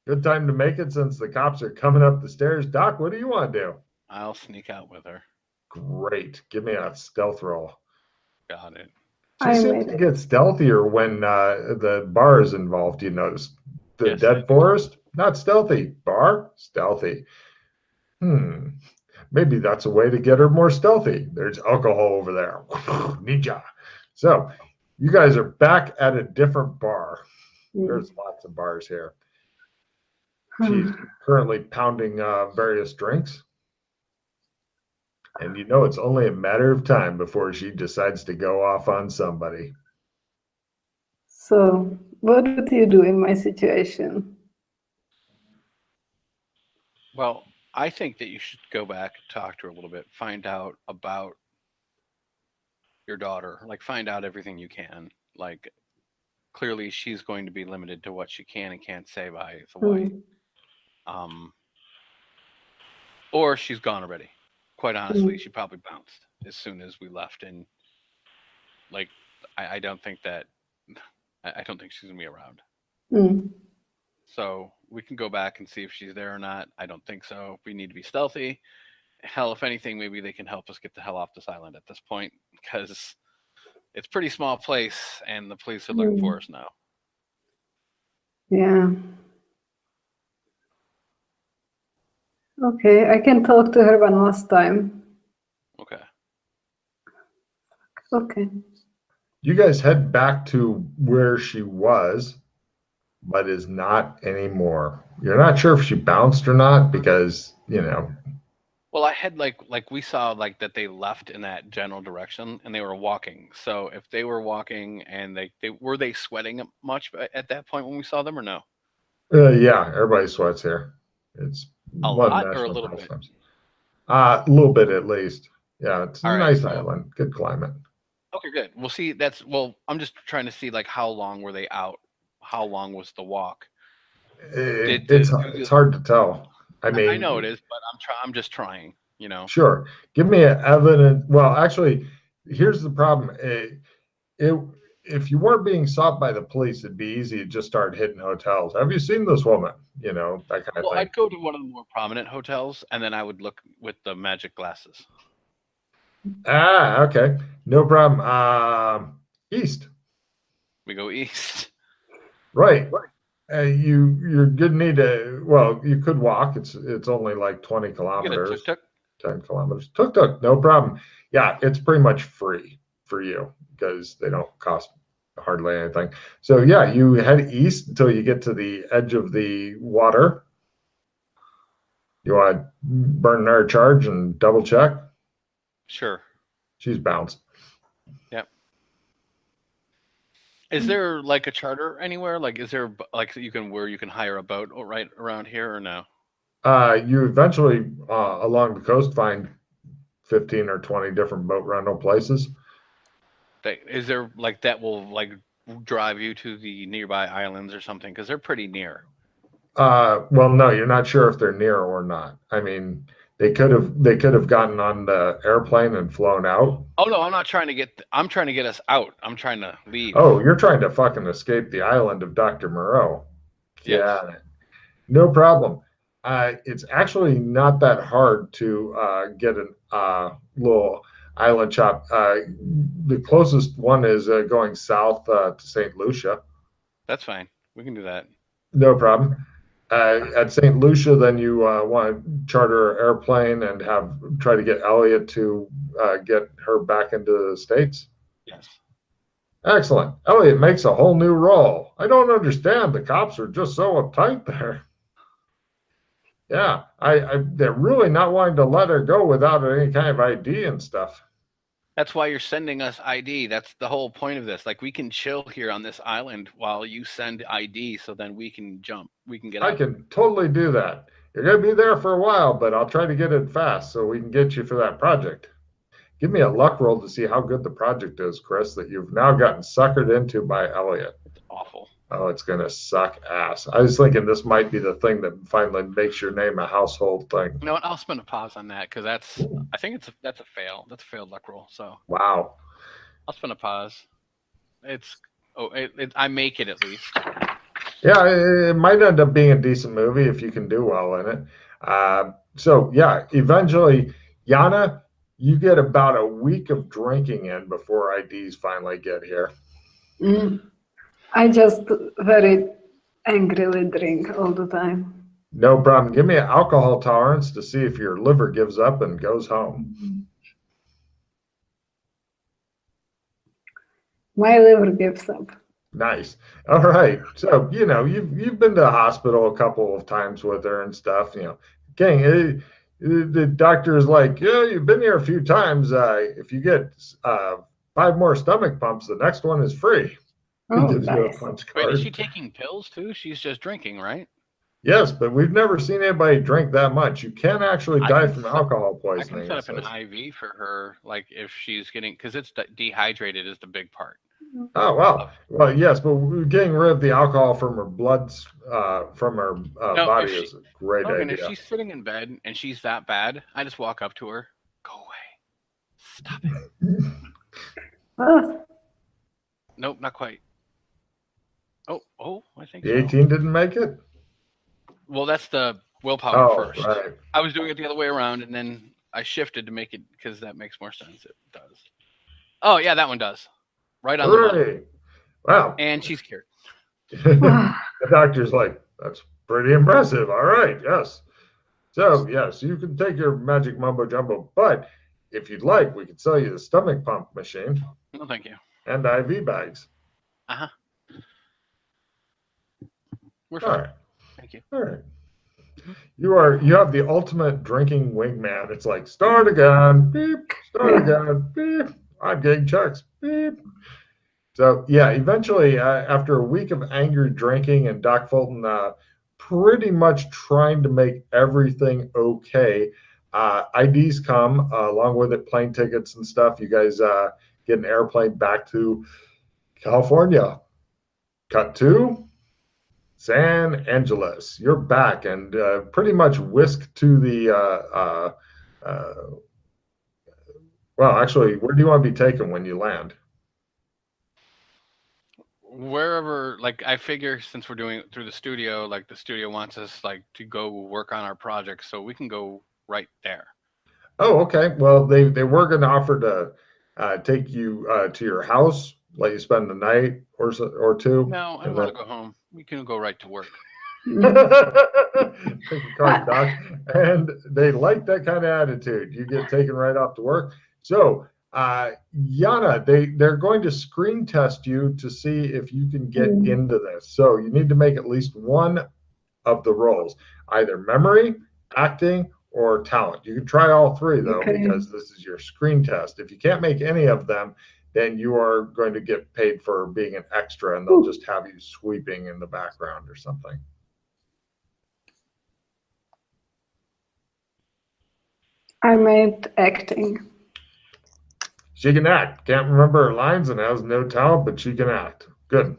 C: Good time to make it since the cops are coming up the stairs. Doc, what do you want to do?
A: I'll sneak out with her.
C: Great. Give me a stealth roll.
A: Got it.
C: She seems to get stealthier when the bar is involved, you notice. The dead forest, not stealthy. Bar, stealthy. Maybe that's a way to get her more stealthy. There's alcohol over there. Ninja. So you guys are back at a different bar. There's lots of bars here. She's currently pounding various drinks. And you know it's only a matter of time before she decides to go off on somebody.
B: So, what would you do in my situation?
A: Well, I think that you should go back and talk to her a little bit, find out about your daughter, like find out everything you can. Like, clearly she's going to be limited to what she can and can't say by the wife. Or she's gone already. Quite honestly, she probably bounced as soon as we left, and like I don't think she's gonna be around. So we can go back and see if she's there or not. I don't think so. We need to be stealthy. Hell, if anything, maybe they can help us get the hell off this island at this point, because it's a pretty small place and the police are looking for us now.
B: Yeah. Okay, I can talk to her one last time.
A: Okay.
B: Okay.
C: You guys head back to where she was. but is not anymore. You're not sure if she bounced or not because,
A: Well, I had like we saw like that they left in that general direction and they were walking. So if they were walking and they were they sweating much at that point when we saw them or no?
C: yeah, everybody sweats here. It's
A: A
C: one of the
A: lot or a
C: national
A: little bit?
C: pastimes. A little bit at least. Yeah, it's a
A: All right,
C: nice
A: so
C: island, good climate.
A: okay, good. We'll see. I'm just trying to see like how long were they out? How long was the walk? Did the do
C: It's
A: the
C: hard to tell. I
A: I know it
C: mean,
A: is, but I'm just trying, you know.
C: sure. Give me an evidence. Well, actually, here's the problem. It if you weren't being sought by the police, it'd be easy to just start hitting hotels. Have you seen this woman? That kind of
A: Well,
C: thing.
A: I'd go to one of the more prominent hotels and then I would look with the magic glasses.
C: Okay. No problem. East.
A: We go east.
C: Right. You're gonna need to. Well, you could walk. It's only like 20
A: We get a tuk
C: kilometers,
A: tuk.
C: 10 kilometers. Tuk tuk, no problem. Yeah, it's pretty much free for you because they don't cost hardly anything. So yeah, you head east until you get to the edge of the water. You want to burn another charge and double check?
A: Sure.
C: She's bounced.
A: Yep. Is there like a charter anywhere? Like, is there like where you can hire a boat right around here or no?
C: You eventually along the coast find 15 or 20 different boat rental places.
A: Is there like that will like drive you to the nearby islands or something? Because they're pretty near.
C: Well, no, you're not sure if they're near or not. I mean, they could have gotten on the airplane and flown out.
A: Oh no, I'm not trying to get. I'm trying to get us out. I'm trying to leave.
C: Oh, you're trying to fucking escape the island of Dr. Moreau.
A: Yes.
C: Yeah, no problem. It's actually not that hard to get a little island shop. The closest one is going south to St. Lucia.
A: That's fine. We can do that.
C: No problem. At St. Lucia, then you want to charter an airplane and try to get Elliot to get her back into the States.
A: Yes.
C: Excellent. Elliot makes a whole new role. I don't understand. The cops are just so uptight there. Yeah, they're really not wanting to let her go without any kind of ID and stuff.
A: That's why you're sending us ID. That's the whole point of this. Like we can chill here on this island while you send ID, so then we can jump. We can get out.
C: I can totally do that. You're going to be there for a while, but I'll try to get it fast so we can get you for that project. Give me a luck roll to see how good the project is, Chris, that you've now gotten suckered into by Elliot.
A: It's awful.
C: Oh, it's going to suck ass. I was thinking this might be the thing that finally makes your name a household thing.
A: You know what? I'll spend a pause on that because I think that's a fail. That's a failed luck roll. So
C: wow.
A: I'll spend a pause. I make it at least.
C: Yeah, it might end up being a decent movie if you can do well in it. So yeah, eventually, Yana, you get about a week of drinking in before IDs finally get here.
B: I just very angrily drink all the time.
C: No problem. Give me an alcohol tolerance to see if your liver gives up and goes home.
B: My liver gives up.
C: Nice. All right. So, you've been to the hospital a couple of times with her and stuff, Gang, the doctor is like, yeah, you've been here a few times. If you get 5 more stomach pumps, the next one is free.
B: Oh, nice.
A: Wait, is she taking pills too? She's just drinking, right?
C: Yes, but we've never seen anybody drink that much. You can actually die from alcohol poisoning.
A: I can set up an IV for her, like if she's getting, because it's dehydrated is the big part.
C: Oh, well, yes, but getting rid of the alcohol from her blood, from her body is a great idea.
A: If she's sitting in bed and she's that bad, I just walk up to her, go away, stop it. Nope, not quite. Oh, I think
C: the 18 didn't make it?
A: Well, that's the willpower first.
C: Right.
A: I was doing it the other way around, and then I shifted to make it because that makes more sense. It does. Oh, yeah, that one does. Right on the money.
C: Wow.
A: And she's cured.
C: The doctor's like, that's pretty impressive. All right, yes. So, yes, you can take your magic mumbo jumbo, but if you'd like, we could sell you the stomach pump machine.
A: No, thank you.
C: And IV bags.
A: Uh-huh. We're
C: All
A: fine.
C: right.
A: Thank you.
C: All right.
A: Mhm.
C: You have the ultimate drinking wingman. It's like start again, beep, start again, beep. I'm getting checks, beep. So yeah, eventually, after a week of angry drinking and Doc Fulton pretty much trying to make everything okay, IDs come along with it, plane tickets and stuff. You guys get an airplane back to California. Cut to San Angeles. You're back and pretty much whisked to the. Uh, well, actually, where do you want to be taken when you land?
A: Wherever, like, I figure since we're doing it through the studio, like the studio wants us like to go work on our project, so we can go right there.
C: Oh, okay. Well, they were going to offer to take you to your house, let you spend the night or two,
A: No, I
C: and
A: want
C: then
A: to go home. We can go right to work.
C: take a cart, Doc. And they like that kind of attitude. You get taken right off to work. So, Yana, they're going to screen test you to see if you can get into this. So you need to make at least one of the roles, either memory, acting, or talent. You can try all three though,
B: Okay.
C: because this is your screen test. If you can't make any of them, then you are going to get paid for being an extra, and they'll just have you sweeping in the background or something.
B: I made acting.
C: She can act. Can't remember her lines and has no talent, but she can act. Good.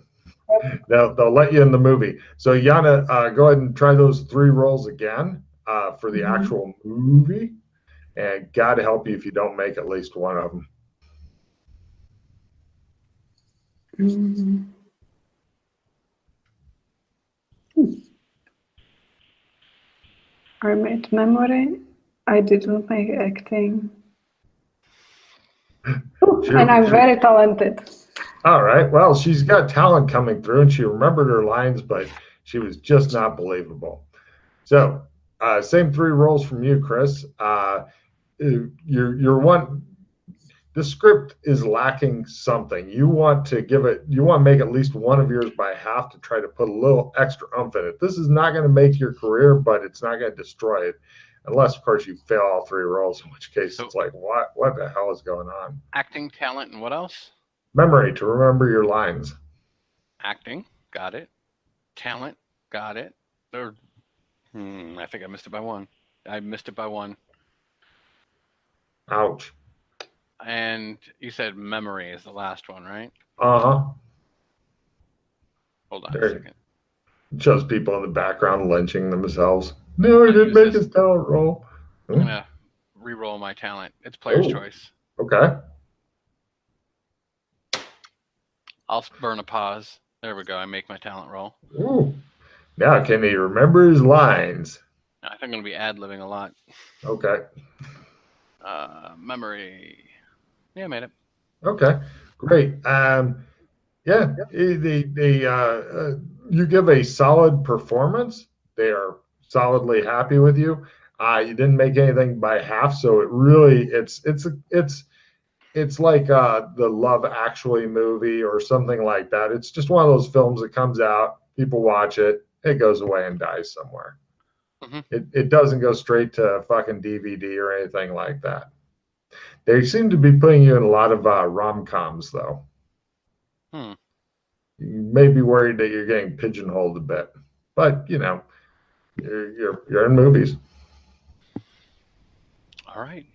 C: They'll let you in the movie. So Yana, go ahead and try those three roles again for the actual movie. And God help you if you don't make at least one of them.
B: I made memory. I didn't make acting. And I'm very talented.
C: All right. Well, she's got talent coming through, and she remembered her lines, but she was just not believable. So, same three roles from you, Chris. You're one. The script is lacking something. You want to give it. You want to make at least one of yours by half to try to put a little extra oomph in it. This is not going to make your career, but it's not going to destroy it, unless, of course, you fail all three roles. In which case,
A: So
C: it's like, what the hell is going on?
A: acting, talent, and what else?
C: Memory to remember your lines.
A: Acting, got it. Talent, got it. Or, I think I missed it by one. I missed it by one.
C: Ouch.
A: And you said memory is the last one, right?
C: Uh-huh.
A: Hold on a
C: There
A: second.
C: shows people in the background lynching themselves. No, he
A: I'll
C: didn't
A: use
C: make
A: this.
C: his talent roll.
A: I'm gonna re-roll my talent. It's player's
C: Oh,
A: choice.
C: okay.
A: I'll burn a pause. There we go. I make my talent roll.
C: Ooh. Now, can he remember his lines?
A: I think I'm gonna be ad-libbing a lot.
C: Okay.
A: Memory. Yeah, I made it.
C: Okay. Great. Yeah, you give a solid performance. They are solidly happy with you. You didn't make anything by half, so it really it's like the Love Actually movie or something like that. It's just one of those films that comes out, people watch it, it goes away and dies somewhere.
A: Mm-hmm.
C: It doesn't go straight to fucking DVD or anything like that. They seem to be putting you in a lot of rom-coms though.
A: Hmm.
C: You may be worried that you're getting pigeonholed a bit, but you know, you're in movies.
A: All right.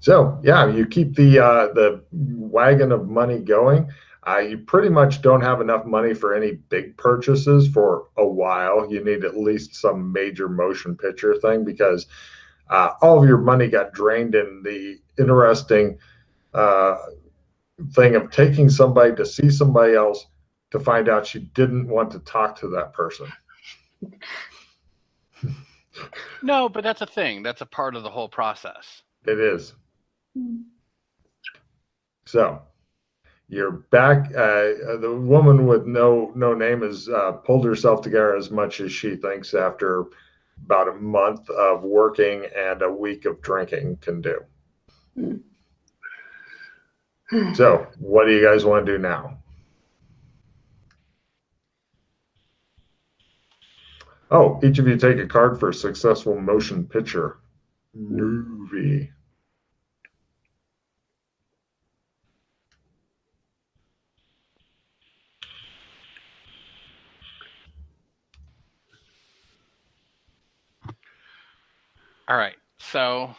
C: So yeah, you keep the wagon of money going. You pretty much don't have enough money for any big purchases for a while. You need at least some major motion picture thing because all of your money got drained in the interesting uh, thing of taking somebody to see somebody else to find out she didn't want to talk to that person.
A: No, but that's a thing. That's a part of the whole process.
C: It is. So you're back. The woman with no name has pulled herself together as much as she thinks after about a month of working and a week of drinking can do. So what do you guys want to do now? Oh, each of you take a card for a successful motion picture movie.
A: All right. So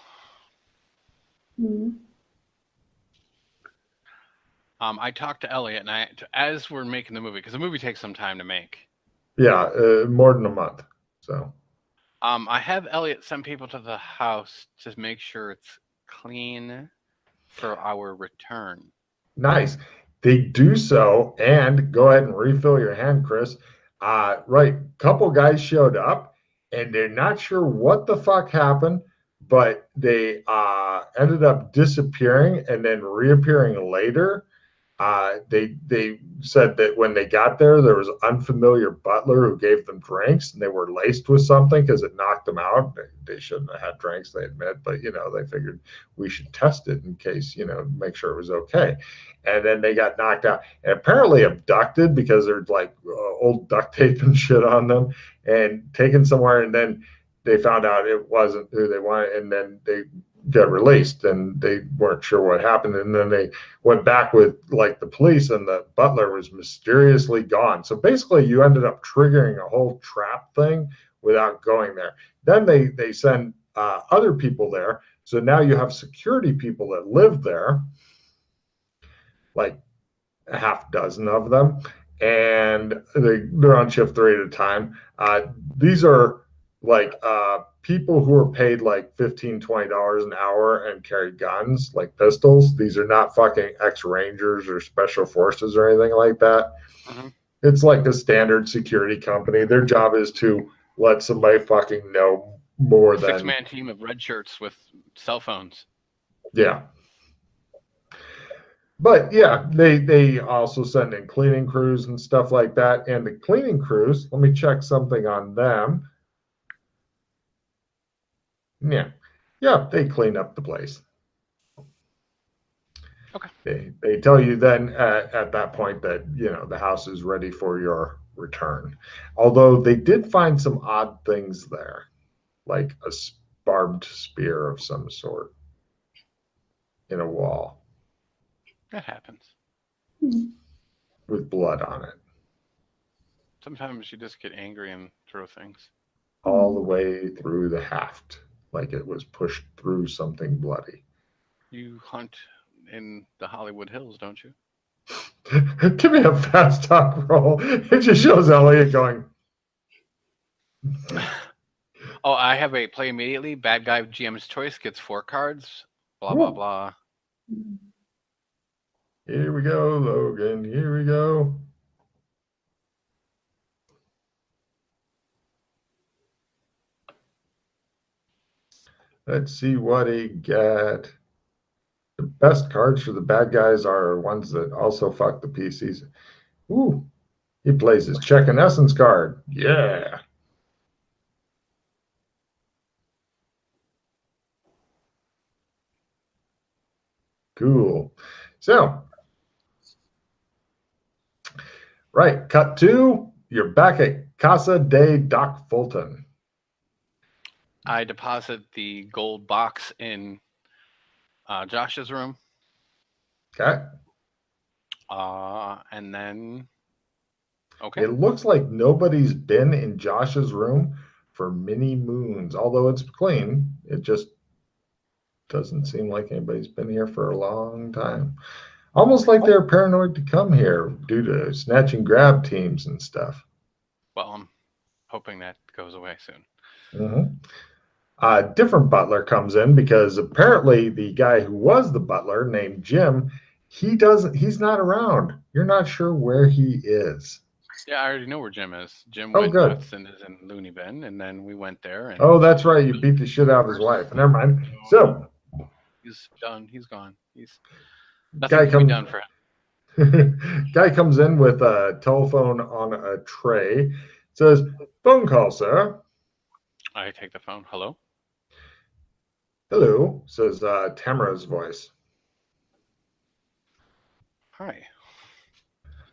A: I talked to Elliot, and as we're making the movie, because the movie takes some time to make.
C: Yeah, more than a month. So.
A: I have Elliot send people to the house to make sure it's clean for our return.
C: Nice. They do so, and go ahead and refill your hand, Chris. Right, couple guys showed up, and they're not sure what the fuck happened, but they ended up disappearing and then reappearing later. They said that when they got there was an unfamiliar butler who gave them drinks, and they were laced with something because it knocked them out. They shouldn't have had drinks, they admit, but they figured we should test it in case, make sure it was okay. And then they got knocked out and apparently abducted because there's like old duct tape and shit on them, and taken somewhere. And then they found out it wasn't who they wanted, and then they got released, and they weren't sure what happened. And then they went back with like the police, and the butler was mysteriously gone. So basically you ended up triggering a whole trap thing without going there. Then they send other people there. So now you have security people that live there, like a half dozen of them, and they're on shift 3 at a time. These are like people who are paid like $15-20 an hour and carry guns, like pistols. These are not fucking ex-Rangers or special forces or anything like that.
A: Mm-hmm.
C: It's like a standard security company. Their job is to let somebody fucking know more than...
A: Six-man team of red shirts with cell phones.
C: Yeah. But yeah, they also send in cleaning crews and stuff like that. And the cleaning crews, let me check something on them. Yeah, they clean up the place.
A: Okay.
C: They tell you then at that point that the house is ready for your return. Although they did find some odd things there, like a barbed spear of some sort in a wall.
A: That happens.
C: With blood on it.
A: Sometimes you just get angry and throw things.
C: All the way through the haft, like it was pushed through something bloody.
A: You hunt in the Hollywood Hills, don't you?
C: Give me a fast talk roll. It just shows Elliot going.
A: Oh, I have a play immediately. Bad guy GM's choice gets 4 cards. Blah, blah, blah.
C: Here we go, Logan. Here we go. Let's see what he got. The best cards for the bad guys are ones that also fuck the PCs. Ooh, he plays his check and essence card. Yeah. Cool. So, right, cut to, you're back at Casa de Doc Fulton.
A: I deposit the gold box in Josh's room.
C: Okay.
A: And then, okay.
C: It looks like nobody's been in Josh's room for many moons. Although it's clean, it just doesn't seem like anybody's been here for a long time. Almost like they're paranoid to come here due to snatch and grab teams and stuff.
A: Well, I'm hoping that goes away soon.
C: Mm-hmm. A different butler comes in because apparently the guy who was the butler, named Jim, he's not around. You're not sure where he is.
A: Yeah, I already know where Jim is. Jim
C: Oh,
A: went
C: good.
A: nuts and is in Looney Bin, and then we went there. And
C: oh, that's right. You beat the shit out of his wife. Never mind. So
A: he's done. He's gone. Nothing can be done for
C: him. Guy comes in with a telephone on a tray. Says, "Phone call, sir."
A: I take the phone. Hello?
C: Hello, says Tamara's voice.
A: Hi.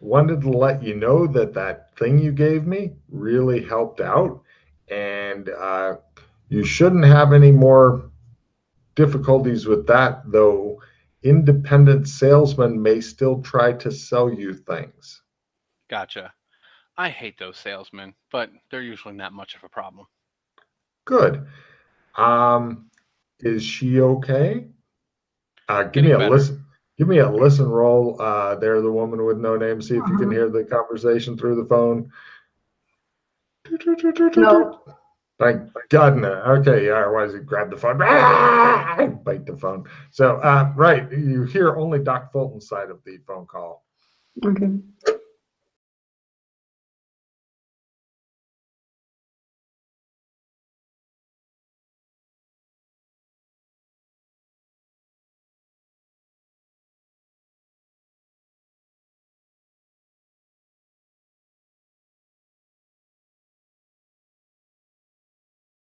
C: Wanted to let you know that thing you gave me really helped out, And you shouldn't have any more difficulties with that, though independent salesmen may still try to sell you things.
A: Gotcha. I hate those salesmen, but they're usually not much of a problem.
C: Good. Is she okay? Give me
A: Getting
C: a
A: better.
C: listen. Give me a listen roll. There, the woman with no name. See if you can hear the conversation through the phone.
B: No.
C: Thank God, no. Okay, yeah. Otherwise, you grab the phone, bite the phone. So, right, you hear only Doc Fulton's side of the phone call.
B: Okay.